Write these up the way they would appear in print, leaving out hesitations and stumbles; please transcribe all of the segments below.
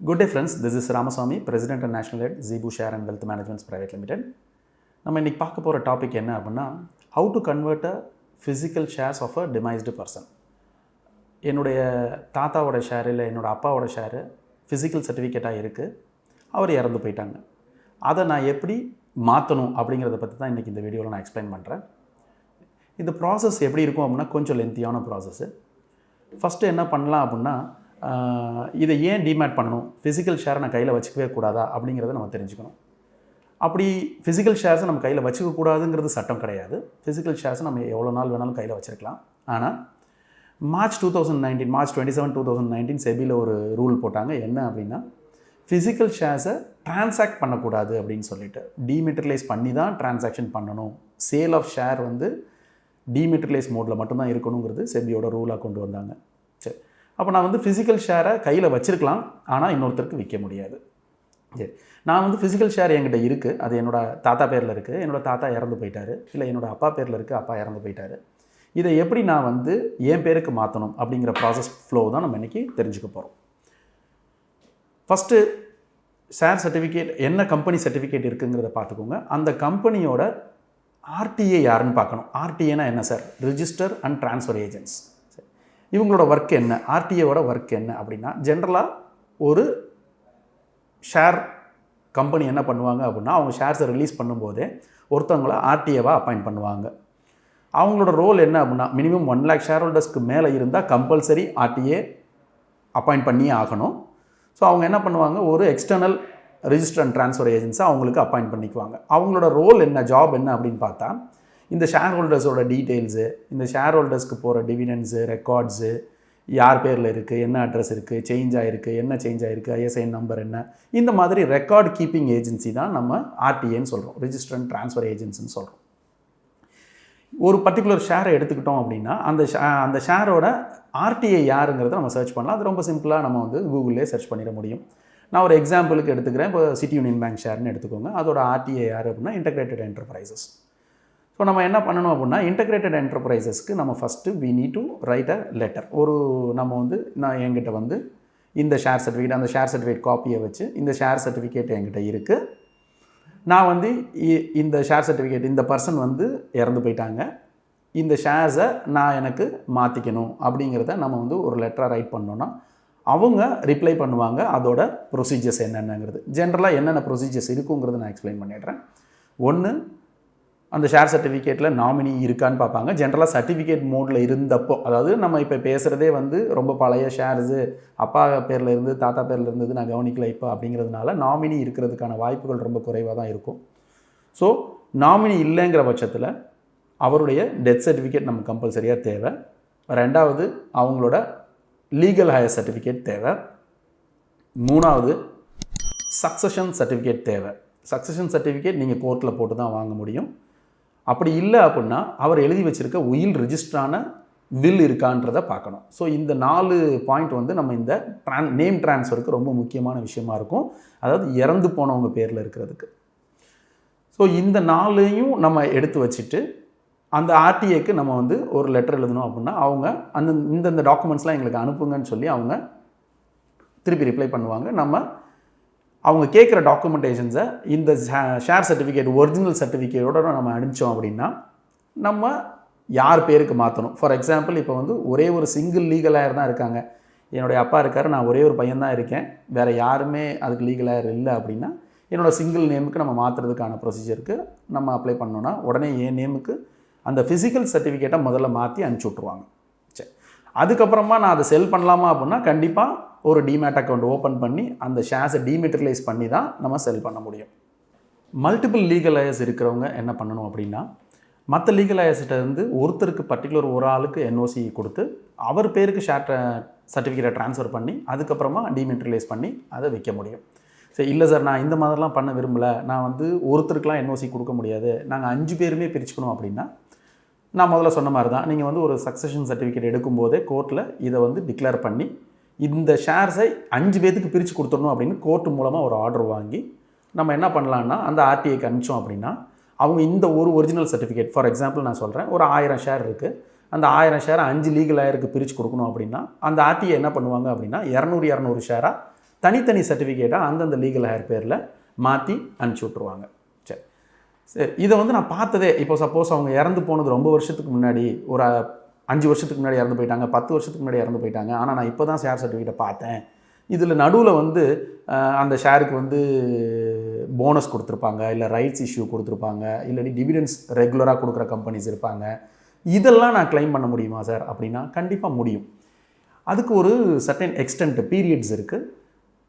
Good day friends, this is Ramaswamy, President and National Head, Zebu Share and Wealth Management Private Limited. நம்ம இன்னைக்கு பார்க்க போகிற topic என்ன அப்படின்னா how to convert a physical shares of a demised person. என்னுடைய தாத்தாவோட share இல்லை என்னோடய அப்பாவோட ஷேரு ஃபிசிக்கல் சர்டிஃபிகேட்டாக இருக்குது, அவர் இறந்து போயிட்டாங்க. அதை நான் எப்படி மாற்றணும் அப்படிங்கிறத பற்றி தான் இன்றைக்கி இந்த வீடியோவில் நான் எக்ஸ்பிளைன் பண்ணுறேன். இந்த ப்ராசஸ் எப்படி இருக்கும் அப்படின்னா கொஞ்சம் லென்த்தியான ப்ராசஸ்ஸு. ஃபஸ்ட்டு என்ன பண்ணலாம் அப்படின்னா இதை ஏன் டிமேட் பண்ணணும், ஃபிசிக்கல் ஷேரை நான் கையில் வச்சுக்கவே கூடாதா அப்படிங்கிறத நம்ம தெரிஞ்சுக்கணும். அப்படி ஃபிசிக்கல் ஷேர்ஸை நம்ம கையில் வச்சுக்கக்கூடாதுங்கிறது சட்டம் கிடையாது. ஃபிசிக்கல் ஷேர்ஸை நம்ம எவ்வளோ நாள் வேணாலும் கையில் வச்சுருக்கலாம். ஆனால் மார்ச் 27, 2019 செபியில் ஒரு ரூல் போட்டாங்க. என்ன அப்படின்னா ஃபிசிக்கல் ஷேர்ஸை ட்ரான்சாக்ட் பண்ணக்கூடாது அப்படின்னு சொல்லிட்டு டிமெட்டரியலைஸ் பண்ணி தான் ட்ரான்சாக்ஷன் பண்ணணும். சேல் ஆஃப் ஷேர் வந்து டிமெட்டரியலைஸ் மோடில் மட்டும்தான் இருக்கணுங்கிறது செபியோட ரூலாக கொண்டு வந்தாங்க. சரி, அப்போ நான் வந்து ஃபிசிக்கல் ஷேரை கையில் வச்சுருக்கலாம், ஆனால் இன்னொருத்தருக்கு விற்க முடியாது. சரி, நான் வந்து ஃபிசிக்கல் ஷேர் என்கிட்ட இருக்குது, அது என்னோடய தாத்தா பேரில் இருக்குது, என்னோடய தாத்தா இறந்து போயிட்டார், இல்லை என்னோடய அப்பா பேரில் இருக்குது, அப்பா இறந்து போயிட்டார். இதை எப்படி நான் வந்து என் பேருக்கு மாற்றணும் அப்படிங்கிற ப்ராசஸ் ஃப்ளோ தான் நம்ம இன்றைக்கி தெரிஞ்சுக்க போகிறோம். ஃபஸ்ட்டு ஷேர் சர்டிஃபிகேட் என்ன கம்பெனி சர்டிஃபிகேட் இருக்குங்கிறத பார்த்துக்கோங்க. அந்த கம்பெனியோட RTA யாருன்னு பார்க்கணும். RTAனா என்ன sir? Register and transfer agents. இவங்களோட ஒர்க் என்ன, RTAவோட ஒர்க் என்ன அப்படின்னா ஜென்ரலாக ஒரு ஷேர் கம்பெனி என்ன பண்ணுவாங்க அப்படின்னா அவங்க ஷேர்ஸை ரிலீஸ் பண்ணும்போதே ஒருத்தவங்கள RTAவாக அப்பாயிண்ட் பண்ணுவாங்க. அவங்களோட ரோல் என்ன அப்படின்னா மினிமம் 1 lakh ஷேர் ஹோல்டர்ஸ்க்கு மேலே இருந்தால் கம்பல்சரி RTA அப்பாயிண்ட் பண்ணியே ஆகணும். ஸோ அவங்க என்ன பண்ணுவாங்க, ஒரு எக்ஸ்டர்னல் ரிஜிஸ்டர் அண்ட் ட்ரான்ஸ்ஃபர் ஏஜென்ஸை அவங்களுக்கு அப்பாயிண்ட் பண்ணிக்குவாங்க. அவங்களோட ரோல் என்ன, ஜாப் என்ன அப்படின்னு பார்த்தா இந்த ஷேர் ஹோல்டர்ஸோட டீட்டெயில்ஸு, இந்த ஷேர் ஹோல்டர்ஸ்க்கு போகிற டிவிடெண்ட்ஸு, ரெக்கார்ட்ஸு, யார் பேரில் இருக்குது, என்ன அட்ரஸ் இருக்குது, சேஞ்ச் ஆகிருக்கு, என்ன சேஞ்ச் ஆகிருக்கு, ISIN நம்பர் என்ன, இந்த மாதிரி ரெக்கார்ட் கீப்பிங் ஏஜென்சி தான் நம்ம RTAன்னு சொல்கிறோம், ரிஜிஸ்டர் அண்ட் ட்ரான்ஸ்ஃபர் ஏஜென்சின்னு சொல்கிறோம். ஒரு பர்டிகுலர் ஷேரை எடுத்துக்கிட்டோம் அப்படின்னா அந்த ஷேரோட RTA யாருங்கிறத நம்ம சர்ச் பண்ணலாம். அது ரொம்ப சிம்பிளாக நம்ம வந்து கூகுள்லேயே சர்ச் பண்ணிட முடியும். நான் ஒரு எக்ஸாம்பிளுக்கு எடுத்துக்கிறேன். இப்போ சிட்டி யூனியன் பேங்க் ஷேர்னு எடுத்துக்கோங்க. அதோட RTA யார் அப்படின்னா இன்டகிரேட்டட் என்டர்பிரைசஸ். ஸோ நம்ம என்ன பண்ணணும் அப்படின்னா இன்டகிரேட்டட் என்டர்பிரைசஸ்க்கு நம்ம first we need to write a letter. நம்ம வந்து நான் என்கிட்ட வந்து இந்த ஷேர் சர்டிஃபிகேட், அந்த ஷேர் சர்டிஃபிகேட் காப்பியை வச்சு இந்த ஷேர் சர்டிஃபிகேட் என்கிட்ட இருக்குது, நான் வந்து இந்த ஷேர் சர்டிஃபிகேட், இந்த பர்சன் வந்து இறந்து போயிட்டாங்க, இந்த ஷேர்ஸை நான் எனக்கு மாற்றிக்கணும் அப்படிங்கிறத நம்ம வந்து ஒரு லெட்டராக ரைட் பண்ணோன்னா அவங்க ரிப்ளை பண்ணுவாங்க. அதோட ப்ரொசீஜர்ஸ் என்னென்னங்கிறது, ஜென்ரலாக என்னென்ன ப்ரொசீஜர்ஸ் இருக்குங்கிறத நான் எக்ஸ்பிளைன் பண்ணிடுறேன். ஒன்று, அந்த ஷேர் சர்டிஃபிகேட்டில் நாமினி இருக்கான்னு பார்ப்பாங்க. ஜென்ரலாக சர்டிஃபிகேட் மோடில் இருந்தப்போ, அதாவது நம்ம இப்போ பேசுகிறதே வந்து ரொம்ப பழைய ஷேர்ஸு, அப்பா பேரில் இருந்து தாத்தா பேரில் இருந்தது நான் கவனிக்கல இப்போ அப்படிங்கிறதுனால நாமினி இருக்கிறதுக்கான வாய்ப்புகள் ரொம்ப குறைவாக தான் இருக்கும். ஸோ நாமினி இல்லைங்கிற பட்சத்தில் அவருடைய டெத் சர்டிஃபிகேட் நம்ம கம்பல்சரியாக தேவை. ரெண்டாவது, அவங்களோட லீகல் ஹையர் சர்டிஃபிகேட் தேவை. மூணாவது, சக்சஷன் சர்டிஃபிகேட் தேவை. சக்சஷன் சர்டிஃபிகேட் நீங்கள் கோர்ட்டில் போட்டு தான் வாங்க முடியும். அப்படி இல்லை அப்படின்னா அவர் எழுதி வச்சுருக்க உயில் ரிஜிஸ்டரான வில் இருக்கான்றதை பார்க்கணும். ஸோ இந்த 4 பாயிண்ட் வந்து நம்ம இந்த நேம் ட்ரான்ஸ்ஃபருக்கு ரொம்ப முக்கியமான விஷயமா இருக்கும், அதாவது இறந்து போனவங்க பேரில் இருக்கிறதுக்கு. ஸோ இந்த 4ஐயும் நம்ம எடுத்து வச்சுட்டு அந்த RTAக்கு நம்ம வந்து ஒரு லெட்டர் எழுதணும் அப்படின்னா அவங்க இந்தந்த டாக்குமெண்ட்ஸ்லாம் எங்களுக்கு அனுப்புங்கன்னு சொல்லி அவங்க திருப்பி ரிப்ளை பண்ணுவாங்க. நம்ம அவங்க கேட்குற டாக்குமெண்டேஷன்ஸை இந்த ஷேர் சர்டிஃபிகேட் ஒரிஜினல் சர்டிஃபிகேட்டோட நம்ம அனுப்பிச்சோம் அப்படின்னா நம்ம யார் பேருக்கு மாற்றணும். ஃபார் எக்ஸாம்பிள், இப்போ வந்து ஒரே ஒரு சிங்கிள் லீகல் ஹேயர் தான் இருக்காங்க, என்னுடைய அப்பா இருக்கார், நான் ஒரே ஒரு பையன் தான் இருக்கேன், வேறு யாருமே அதுக்கு லீகல் ஹேயர் இல்லை அப்படின்னா என்னோடய சிங்கிள் நேமுக்கு நம்ம மாற்றுறதுக்கான ப்ரொசீஜருக்கு நம்ம அப்ளை பண்ணோன்னா உடனே என் நேமுக்கு அந்த ஃபிசிக்கல் சர்டிஃபிகேட்டை முதல்ல மாற்றி அனுப்பிச்சி விட்ருவாங்க. சரி, அதுக்கப்புறமா நான் அதை செல் பண்ணலாமா அப்படின்னா கண்டிப்பாக ஒரு டிமேட் அக்கௌண்ட் ஓப்பன் பண்ணி அந்த ஷேர்ஸை டிமெட்டரியலைஸ் பண்ணி தான் நம்ம செல் பண்ண முடியும். மல்டிபிள் லீகல் ஹையர்ஸ் இருக்கிறவங்க என்ன பண்ணணும் அப்படின்னா மற்ற லீகல் ஹையர்ஸ்கிட்ட இருந்து ஒருத்தருக்கு பர்டிகுலர் ஒரு ஆளுக்கு NOC கொடுத்து அவர் பேருக்கு ஷேர் சர்டிஃபிகேட்டை ட்ரான்ஸ்ஃபர் பண்ணி அதுக்கப்புறமா டிமெட்டரியலைஸ் பண்ணி அதை விற்க முடியும். சரி, இல்லை சார் நான் இந்த மாதிரிலாம் பண்ண விரும்பலை, நான் வந்து ஒருத்தருக்குலாம் NOC கொடுக்க முடியாது, நாங்கள் 5 பேருமே பிரிச்சுக்கணும் அப்படின்னா நான் முதல்ல சொன்ன மாதிரி தான் நீங்கள் வந்து ஒரு சக்சஷன் சர்டிஃபிகேட் எடுக்கும்போதே கோர்ட்டில் இதை வந்து டிக்ளேர் பண்ணி இந்த ஷேர்ஸை 5 பேருக்கு பிரித்து கொடுத்துடணும் அப்படின்னு கோர்ட்டு மூலமாக ஒரு ஆர்டர் வாங்கி நம்ம என்ன பண்ணலான்னா அந்த RTAக்கு அனுப்பிச்சோம் அப்படின்னா அவங்க இந்த ஒரு ஒரிஜினல் சர்டிஃபிகேட், ஃபார் எக்ஸாம்பிள் நான் சொல்கிறேன், ஒரு 1000 ஷேர் இருக்குது, அந்த 1000 ஷேரை 5 லீகல் ஹையருக்கு பிரித்து கொடுக்கணும் அப்படின்னா அந்த RTA என்ன பண்ணுவாங்க அப்படின்னா 200 ஷேராக தனித்தனி சர்டிஃபிகேட்டாக அந்தந்த லீகல் ஹேர் பேரில் மாற்றி அனுப்பிச்சி விட்ருவாங்க. சரி, இதை வந்து நான் பார்த்ததே இப்போ சப்போஸ் அவங்க இறந்து போனது ரொம்ப வருஷத்துக்கு முன்னாடி, ஒரு 5 வருஷத்துக்கு முன்னாடி இறந்து போயிட்டாங்க, 10 வருஷத்துக்கு முன்னாடி இறந்து போயிட்டாங்க, ஆனால் நான் இப்போ தான் ஷேர் சர்டிஃபிகேட்டை பார்த்தேன். இதில் நடுவில் வந்து அந்த ஷேருக்கு வந்து போனஸ் கொடுத்துருப்பாங்க, இல்லை ரைட்ஸ் இஷ்யூ கொடுத்துருப்பாங்க, இல்லாட்டி டிவிடெண்ட்ஸ் ரெகுலராக கொடுக்குற கம்பெனிஸ் இருப்பாங்க. இதெல்லாம் நான் கிளைம் பண்ண முடியுமா சார் அப்படின்னா கண்டிப்பாக முடியும். அதுக்கு ஒரு சர்டன் எக்ஸ்டென்ட் பீரியட்ஸ் இருக்குது.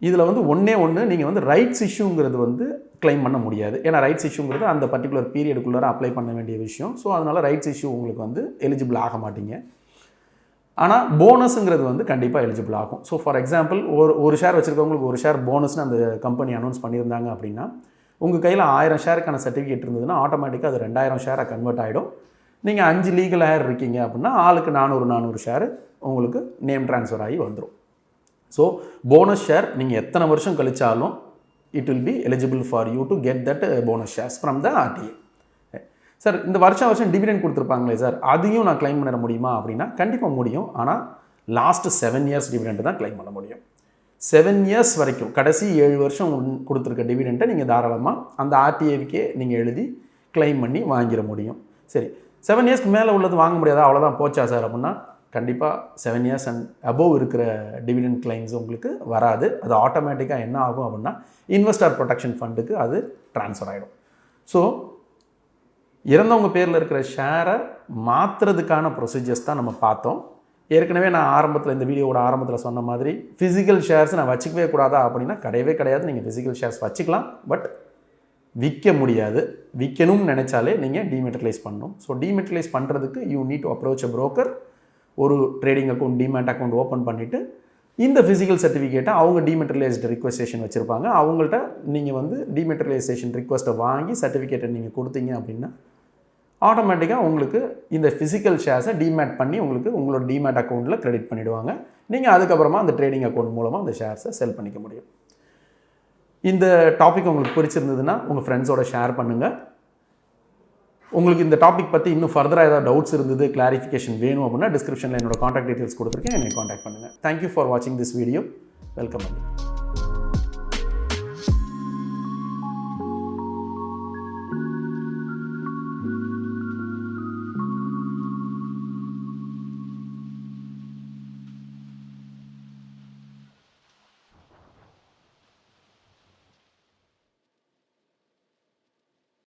இதில் வந்து ஒன்று நீங்கள் வந்து ரைட்ஸ் இஷ்யூங்கிறது வந்து கிளைம் பண்ண முடியாது. ஏன்னா ரைட்ஸ் இஷ்யூங்கிறது அந்த பர்டிகுலர் பீரியடுக்குள்ளே அப்ளை பண்ண வேண்டிய விஷயம். ஸோ அதனால் ரைட்ஸ் இஷ்யூ உங்களுக்கு வந்து எலிஜிபிள் ஆக மாட்டீங்க. ஆனால் போனஸுங்கிறது வந்து கண்டிப்பாக எலிஜிபிள் ஆகும். ஸோ ஃபார் எக்ஸாம்பிள் ஒரு ஷேர் வச்சுருக்கவங்களுக்கு ஒரு ஷேர் போனஸ்னு அந்த கம்பெனி அனௌன்ஸ் பண்ணியிருந்தாங்க அப்படின்னா, உங்கள் கையில் 1000 ஷேருக்கான சர்டிஃபிகேட் இருந்ததுன்னா ஆட்டோமேட்டிக்காக அது 2000 ஷேராக கன்வெர்ட் ஆகிடும். நீங்கள் 5 லீகல் ஹேர் இருக்கீங்க அப்படின்னா ஆளுக்கு 400 ஷேர் உங்களுக்கு நேம் ட்ரான்ஸ்ஃபர் ஆகி வந்துடும். ஸோ போனஸ் ஷேர் நீங்கள் எத்தனை வருஷம் கழிச்சாலும் it will be eligible for you to get that bonus shares from the RTA. Sir இந்த வருஷம் டிவிடெண்ட் கொடுத்துருப்பாங்களே சார், அதையும் நான் கிளைம் பண்ண முடியுமா அப்படின்னா கண்டிப்பாக முடியும். ஆனால் லாஸ்ட்டு 7 இயர்ஸ் டிவிடெண்ட் தான் கிளைம் பண்ண முடியும். 7 இயர்ஸ் வரைக்கும், கடைசி 7 வருஷம் கொடுத்துருக்க டிவிடெண்ட்டை நீங்கள் தாராளமாக அந்த RTAவுக்கே நீங்கள் எழுதி கிளைம் பண்ணி வாங்கிட முடியும். சரி, 7 இயர்ஸ்க்கு மேலே உள்ளது வாங்க முடியாதா, அவ்வளோதான் போச்சா சார் அப்படின்னா கண்டிப்பாக 7 இயர்ஸ் அண்ட் அபோவ் இருக்கிற டிவிடெண்ட் கிளைம்ஸ் உங்களுக்கு வராது. அது ஆட்டோமேட்டிக்காக என்ன ஆகும் அப்படின்னா இன்வெஸ்டர் ப்ரொடெக்ஷன் ஃபண்டுக்கு அது ட்ரான்ஸ்ஃபர் ஆகிடும். ஸோ இறந்தவங்க பேரில் இருக்கிற ஷேரை மாற்றுறதுக்கான ப்ரொசீஜர்ஸ் தான் நம்ம பார்த்தோம். ஏற்கனவே நான் ஆரம்பத்தில் இந்த வீடியோவோட ஆரம்பத்தில் சொன்ன மாதிரி ஃபிசிக்கல் ஷேர்ஸ் நான் வச்சுக்கவே கூடாதா அப்படின்னா கிடையவே கிடையாது. நீங்கள் ஃபிசிக்கல் ஷேர்ஸ் வச்சுக்கலாம், பட் விற்க முடியாது. விற்கணும்னு நினச்சாலே நீங்கள் டிமெட்டரியலைஸ் பண்ணணும். ஸோ டிமெட்டரியலைஸ் பண்ணுறதுக்கு you need to approach a broker. ஒரு trading account, demat account open பண்ணிவிட்டு இந்த ஃபிசிக்கல் சர்டிஃபிகேட்டை அவங்க டிமெட்டரியலைஸ்டு ரிக்வெஸ்டேஷன் வச்சுருப்பாங்க. அவங்கள்ட்ட நீங்கள் வந்து டிமெட்டரியலைசேஷன் ரிக்வெஸ்ட்டை வாங்கி சர்டிஃபிகேட்டை நீங்கள் கொடுத்தீங்க அப்படின்னா ஆட்டோமேட்டிக்காக உங்களுக்கு இந்த ஃபிசிக்கல் ஷேர்ஸை டிமேட் பண்ணி உங்களுக்கு உங்களோட டிமேட் அக்கௌண்ட்டில் கிரெடிட் பண்ணிவிடுவாங்க. நீங்கள் அதுக்கப்புறமா அந்த ட்ரேடிங் அக்கௌண்ட் மூலமாக அந்த ஷேர்ஸை செல் பண்ணிக்க முடியும். இந்த டாபிக் உங்களுக்கு பிடிச்சிருந்ததுன்னா உங்கள் ஃப்ரெண்ட்ஸோட ஷேர் பண்ணுங்கள். உங்களுக்கு இந்த டாபிக் பற்றி இன்னும் ஃபர்தராக ஏதாவது டவுட்ஸ் இருந்தது, கிளாரிஃபிகேஷன் வேணும் அப்படின்னா டிஸ்கிரிப்ஷனில் என்னோட காண்டாக்ட் டீட்டெயில்ஸ் கொடுத்துருக்கேன், என்னை காண்டாக்ட் பண்ணுங்கள். தேங்க்யூ ஃபார் வாட்சிங் திஸ் வீடியோ. வெல்கம்.